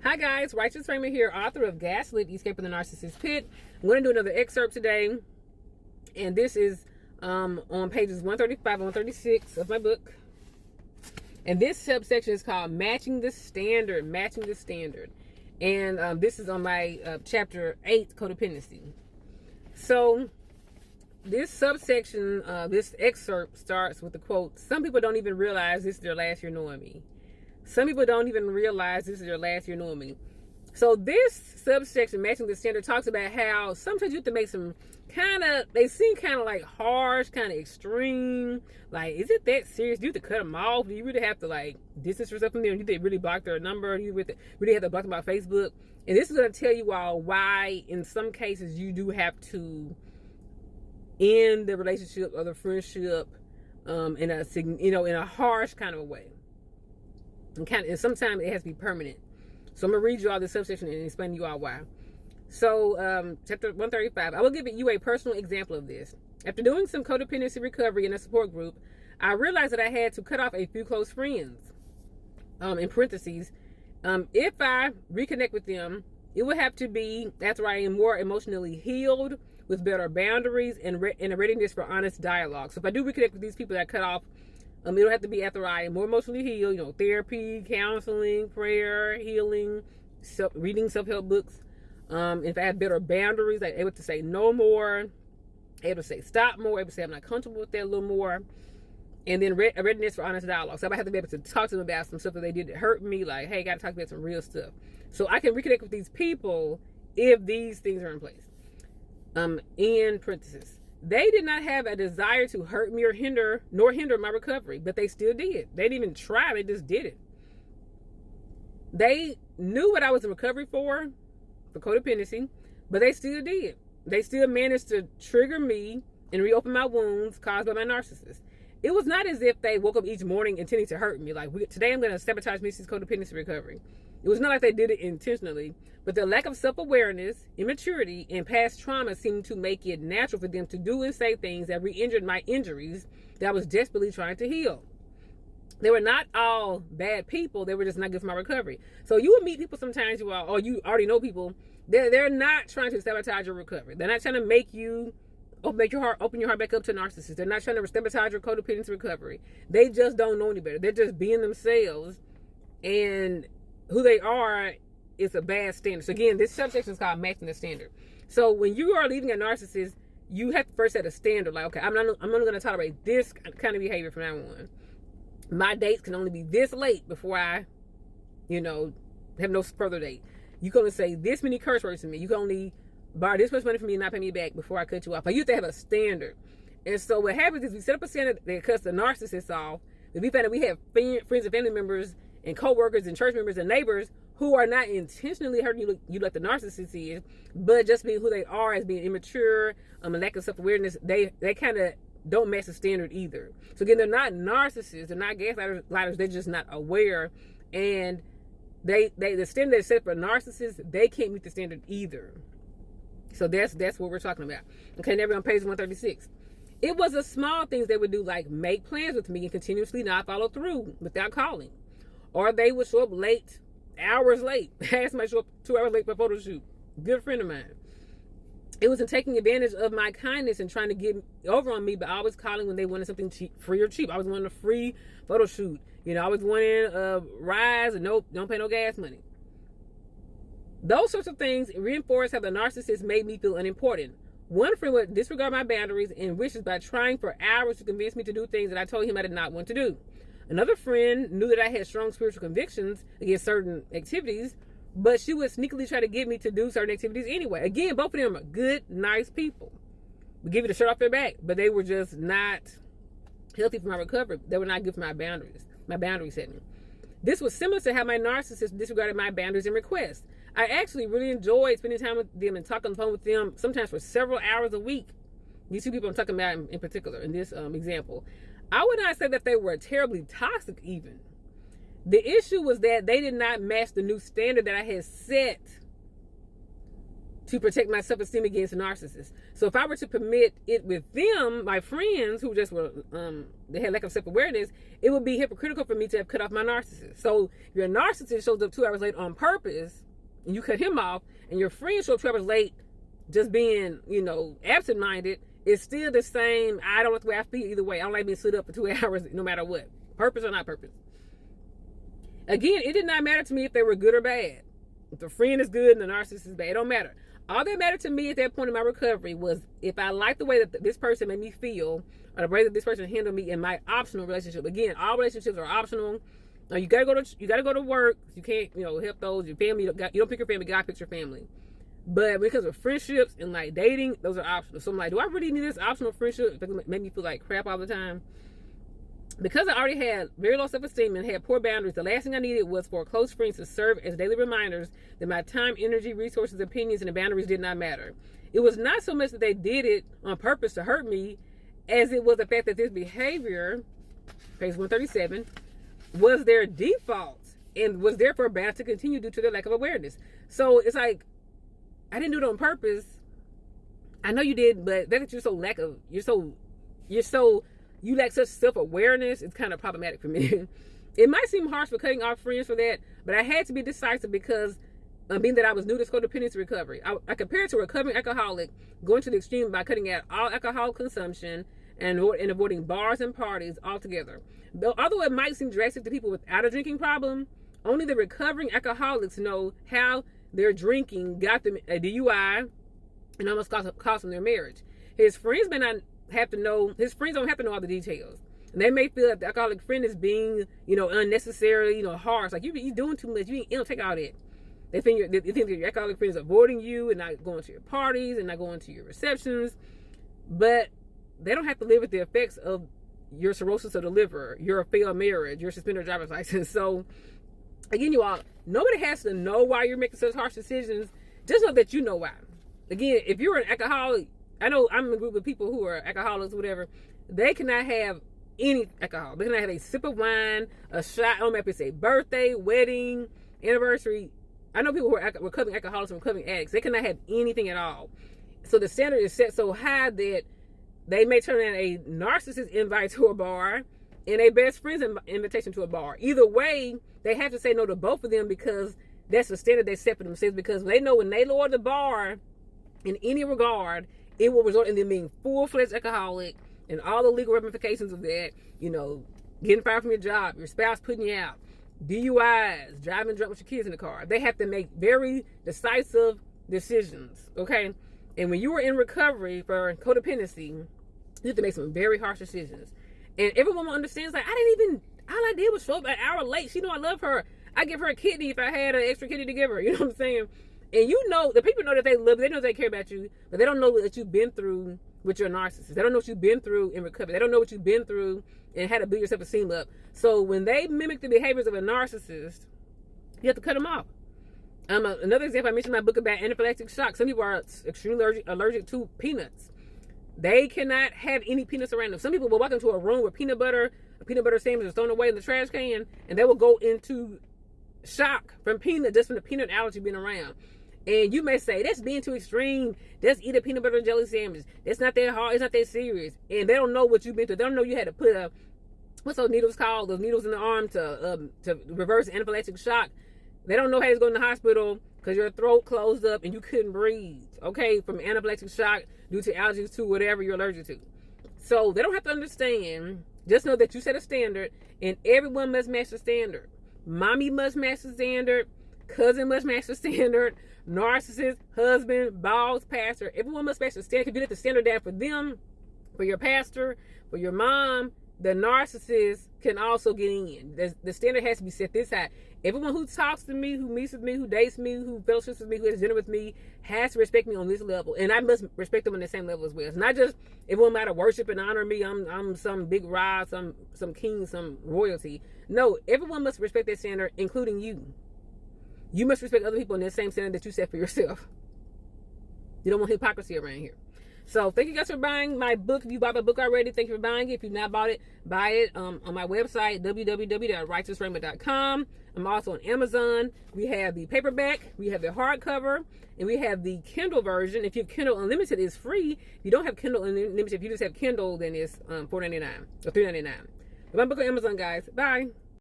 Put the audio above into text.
Hi guys, Righteous Raymond here, author of Gaslit, Escaping the Narcissist Pit. I'm going to do another excerpt today, and this is on pages 135 and 136 of my book. And this subsection is called Matching the Standard, Matching the Standard. And this is on my chapter 8, Codependency. So this subsection, this excerpt starts with the quote, "Some people don't even realize this is their last year knowing me." Some people don't even realize this is their last year knowing me. So this subsection, Matching the Standard, talks about how sometimes you have to make some they seem kind of like harsh, kind of extreme. Like, is it that serious? Do you have to cut them off? Do you really have to like distance yourself from them? Do you really block their number? Do you really have to block them on Facebook? And this is going to tell you all why in some cases you do have to end the relationship or the friendship in a harsh kind of a way. And sometimes it has to be permanent. So I'm going to read you all this subsection and explain to you all why. So, chapter 135, I will give you a personal example of this. After doing some codependency recovery in a support group, I realized that I had to cut off a few close friends. In parentheses, if I reconnect with them, it would have to be after I am more emotionally healed, with better boundaries and a readiness for honest dialogue. So if I do reconnect with these people that I cut off, it'll have to be after I am more emotionally healed, therapy, counseling, prayer, healing, reading self-help books. If I have better boundaries, like able to say no more, able to say stop more, able to say I'm not comfortable with that a little more, and then a readiness for honest dialogue. So I have to be able to talk to them about some stuff that they did that hurt me, like, hey, got to talk about some real stuff. So I can reconnect with these people if these things are in place. In parentheses. They did not have a desire to hurt me or hinder my recovery, but they still did. They didn't even try, they just did it. They knew what I was in recovery for codependency, but they still did. They still managed to trigger me and reopen my wounds caused by my narcissist. It was not as if they woke up each morning intending to hurt me. Like, today I'm going to sabotage Missy's codependency recovery. It was not like they did it intentionally, but their lack of self-awareness, immaturity, and past trauma seemed to make it natural for them to do and say things that re-injured my injuries that I was desperately trying to heal. They were not all bad people. They were just not good for my recovery. So you will meet people sometimes, you already know people. They're not trying to sabotage your recovery. They're not trying to make you open your heart back up to narcissists. They're not trying to sabotage your codependency recovery. They just don't know any better. They're just being themselves, and who they are is a bad standard. So again, this subsection is called Matching the Standard. So when you are leaving a narcissist, you have to first set a standard. Like, okay, I'm not going to tolerate this kind of behavior from now on. My dates can only be this late before I, have no further date. You can only say this many curse words to me. You can only borrow this much money from me and not pay me back before I cut you off. Like, you have to have a standard. And so what happens is we set up a standard that cuts the narcissist off. If we find that we have friends and family members and co-workers and church members and neighbors who are not intentionally hurting you like the narcissist is, but just being who they are as being immature, a lack of self-awareness, they kind of don't match the standard either. So again, they're not narcissists, they're not gaslighters, they're just not aware, and the standard that's set for narcissists, they can't meet the standard either. So that's what we're talking about. Okay, now we're on page 136. It was the small things they would do, like make plans with me and continuously not follow through without calling. Or they would show up late, hours late. I had somebody show up 2 hours late for a photo shoot. Good friend of mine. It was in taking advantage of my kindness and trying to get over on me, but always calling when they wanted something cheap, free or cheap. I was wanting a free photo shoot. I was wanting a rise and nope, don't pay no gas money. Those sorts of things reinforce how the narcissist made me feel unimportant. One friend would disregard my boundaries and wishes by trying for hours to convince me to do things that I told him I did not want to do. Another friend knew that I had strong spiritual convictions against certain activities, but she would sneakily try to get me to do certain activities anyway. Again, both of them are good, nice people. Would give you the shirt off their back, but they were just not healthy for my recovery. They were not good for my boundaries, my boundary setting. This was similar to how my narcissist disregarded my boundaries and requests. I actually really enjoyed spending time with them and talking on the phone with them, sometimes for several hours a week. These two people I'm talking about in particular, in this example. I would not say that they were terribly toxic even. The issue was that they did not match the new standard that I had set to protect my self-esteem against narcissists. So if I were to permit it with them, my friends who just were, they had lack of self-awareness, it would be hypocritical for me to have cut off my narcissist. So if your narcissist shows up 2 hours late on purpose, and you cut him off, and your friend shows up 2 hours late just being, absent-minded, it's still the same. I don't like the way I feel either way. I don't like being stood up for 2 hours no matter what. Purpose or not purpose. Again, it did not matter to me if they were good or bad. If the friend is good and the narcissist is bad, it don't matter. All that mattered to me at that point in my recovery was if I liked the way that this person made me feel, or the way that this person handled me in my optional relationship. Again, all relationships are optional. You gotta go to work. You can't, help those. Your family, you don't pick your family. God picks your family. But because of friendships and like dating, those are optional. So I'm like, do I really need this optional friendship that make me feel like crap all the time? Because I already had very low self-esteem and had poor boundaries, the last thing I needed was for close friends to serve as daily reminders that my time, energy, resources, opinions, and the boundaries did not matter. It was not so much that they did it on purpose to hurt me, as it was the fact that this behavior, page 137, was their default and was therefore bound to continue due to their lack of awareness. So it's like, I didn't do it on purpose. I know you did, but that you lack such self-awareness, it's kind of problematic for me. It might seem harsh for cutting off friends for that, but I had to be decisive because being that I was new to codependency recovery. I compared it to a recovering alcoholic going to the extreme by cutting out all alcohol consumption and avoiding bars and parties altogether. Although it might seem drastic to people without a drinking problem, only the recovering alcoholics know how their drinking got them a DUI and almost cost them their marriage. His friends may not have to know, his friends don't have to know all the details. And they may feel that the alcoholic friend is being, unnecessarily, harsh. Like, you're doing too much. You don't take all that. They think that your alcoholic friend is avoiding you and not going to your parties and not going to your receptions. But they don't have to live with the effects of your cirrhosis of the liver, your failed marriage, your suspended driver's license. So, again, you all, nobody has to know why you're making such harsh decisions. Just know that you know why. Again, if you're an alcoholic, I know I'm in a group of people who are alcoholics, whatever. They cannot have any alcohol. They cannot have a sip of wine, a shot. I don't know if it's a birthday, wedding, anniversary. I know people who are recovering alcoholics and recovering addicts. They cannot have anything at all. So the standard is set so high that they may turn in a narcissist invite to a bar and a best friend's invitation to a bar. Either way, they have to say no to both of them because that's the standard they set for themselves. Because they know when they lower the bar in any regard, it will result in them being full-fledged alcoholic and all the legal ramifications of that, getting fired from your job, your spouse putting you out, DUIs, driving drunk with your kids in the car. They have to make very decisive decisions, okay? And when you are in recovery for codependency, you have to make some very harsh decisions. And everyone understands, like, all I did was show up an hour late. She know I love her. I give her a kidney if I had an extra kidney to give her. You know what I'm saying? And the people know that they love you. They know they care about you, but they don't know that you've been through with your narcissist. They don't know what you've been through in recovery. They don't know what you've been through and how to build your self-esteem up. So when they mimic the behaviors of a narcissist, you have to cut them off. Another example, I mentioned in my book about anaphylactic shock. Some people are extremely allergic to peanuts. They cannot have any peanuts around them. Some people will walk into a room with a peanut butter sandwich is thrown away in the trash can, and they will go into shock from just from the peanut allergy being around. And you may say, that's being too extreme. Just eat a peanut butter and jelly sandwich. That's not that hard. It's not that serious. And they don't know what you've been through. They don't know you had to put what's those needles called? Those needles in the arm to reverse anaphylactic shock. They don't know how to go in the hospital because your throat closed up and you couldn't breathe, okay, from anaphylactic shock due to allergies to whatever you're allergic to. So they don't have to understand. Just know that you set a standard and everyone must match the standard. Mommy must match the standard. Cousin must match the standard. Narcissist, husband, boss, pastor, everyone must match the standard. If you let the standard down for them, for your pastor, for your mom, the narcissist can also get in. The standard has to be set this high. Everyone who talks to me, who meets with me, who dates me, who fellowships with me, who has dinner with me, has to respect me on this level. And I must respect them on the same level as well. It's not just everyone might worship and honor me. I'm some big rod, some king, some royalty. No, everyone must respect that standard, including you. You must respect other people in the same standard that you set for yourself. You don't want hypocrisy around here. So thank you guys for buying my book. If you bought my book already, thank you for buying it. If you've not bought it, buy it on my website, www.righteousraymond.com. I'm also on Amazon. We have the paperback, we have the hardcover, and we have the Kindle version. If you have Kindle Unlimited, it's free. If you don't have Kindle Unlimited, if you just have Kindle, then it's $4.99 or $3.99. Buy my book on Amazon, guys. Bye.